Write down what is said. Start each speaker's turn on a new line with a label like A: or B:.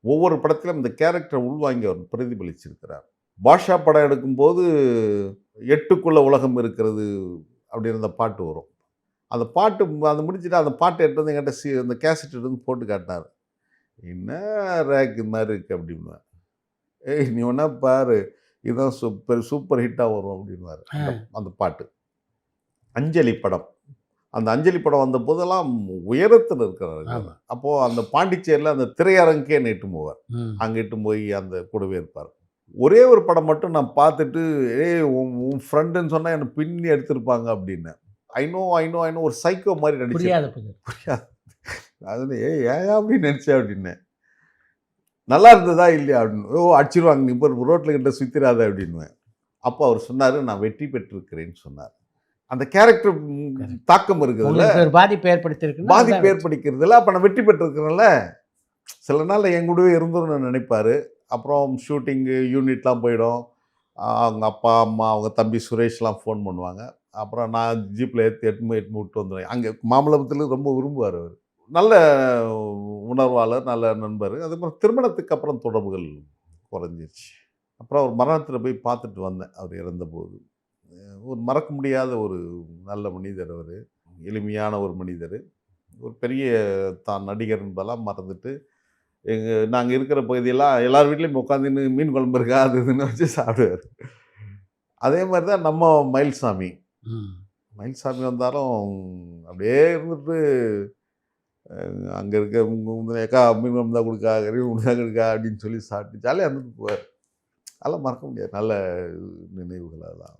A: ஒவ்வொரு படத்திலும் இந்த கேரக்டரை உள்வாங்கி அவர் பிரதிபலிச்சிருக்கிறார். பாஷா படம் எடுக்கும்போது, "எட்டுக்குள்ள உலகம் இருக்கிறது" அப்படின்னு அந்த பாட்டு வரும். அந்த பாட்டு அது முடிச்சுட்டு அந்த பாட்ட எடுத்து வந்து என்கிட்ட அந்த கேசெட் எடுத்து வந்து போட்டு காட்டினாரு. "என்ன ரேக் மாரி இருக்கு" அப்படிம்பேன். "ஏய் நீ வேணா பாரு, இதுதான் சூப்பர் சூப்பர் ஹிட்டா வரும்" அப்படின்னுவாரு.
B: ஆ.
A: அந்த பாட்டு. அஞ்சலி படம். அந்த அஞ்சலி படம் வந்தபோதெல்லாம் உயரத்தில இருக்கிறாரு.
B: ஆமா.
A: அப்போ அந்த பாண்டிச்சேரியில அந்த திரையரங்குக்கே என்னை இட்டுன்னு போவார்.
B: ம்.
A: அங்க இட்டுன்னு போய் அந்த கூடவே இருப்பார். ஒரே ஒரு படம் மட்டும் நான் பார்த்துட்டு, "ஏய் உன் ஃப்ரெண்டுன்னு சொன்னா என்ன பின்னி எடுத்திருப்பாங்க" அப்படின்னேன். I know, I know, I know ஒரு சைக்கோ மாரி
B: புரியாத
A: நடிச்சிருப்பார்.
B: புதிர்.
A: புரியாது. அது "ஏய் ஏன்யா அப்படி நடிச்ச?" அப்படின்னேன். "நல்லா இருந்ததா இல்லையா?" அப்படின்னு. "ஓ அடிச்சிருவாங்க நீ பாரு ரோட்ல கிட்ட சுத்திராத" அப்படின்னுவேன். அப்போ அவர் சொன்னாரு, "நான் வெற்றி பெற்றிருக்கிறேன்னு" சொன்னார். அந்த கேரக்டர்
B: கரெக்ட்.
A: தாக்கம் இருக்குதுல்ல,
B: உங்களுக்கு ஒரு பாதிப்பு ஏற்படுத்தியிருக்குன்னா, அதுதான்
A: பாதிப்பு
B: வெற்றி.
A: ஏற்படுத்திக்கிறதுல, அப்ப நான் வெற்றி பெற்றிருக்கிறேன்ல. சில நாள்ல என் கூடவே இருந்துரும்னு நினைப்பாரு. அப்புறம் ஷூட்டிங்கு, யூனிட்லாம் போயிடும். அவங்க அப்பா, அம்மா, அவங்க தம்பி சுரேஷ்லாம் ஃபோன் பண்ணுவாங்க. அப்புறம் நான் ஜீப்ல எட்டுன்னு விட்டு வந்துருவேன். அங்க மாமல்லபுரத்தில ரொம்ப விரும்புவாரு அவரு. நல்ல உணர்வாளர், நல்ல நண்பர். அதுக்கப்புறம் திருமணத்துக்கு அப்புறம் தொடர்புகள் குறைஞ்சிருச்சு. அப்புறம் அவர் மரணத்தில போய் பார்த்துட்டு வந்தேன், அவர் இறந்தபோது. ஒரு மறக்க முடியாத ஒரு நல்ல மனிதர் அவரு. எளிமையான ஒரு மனிதரு. ஒரு பெரிய தான் நடிகர் என்பதெல்லாம் மறந்துட்டு, நாங்க இருக்கிற பகுதியெல்லாம் எல்லார் வீட்லயும் உட்காந்துன்னு மீன் குழம்பு இருக்கா? அது இதுன்னு வச்சு சாப்பிடுவாரு. அதே மாரி தான் நம்ம மயில்சாமி.
B: ம்.
A: மயில்சாமி வந்தாலும் அப்படியே இருந்துட்டு, அங்க இருக்க "ஏக்கா மீன் குழம்பு தான் குடுக்கா, கறி குழம்பு தான் குடுக்கா" அப்படின்னு சொல்லி சாப்பிட்டு ஜாலியா இருந்துட்டு போவாரு. அதெல்லாம் மறக்க முடியாது. நல்ல நினைவுகள் அதெல்லாம்.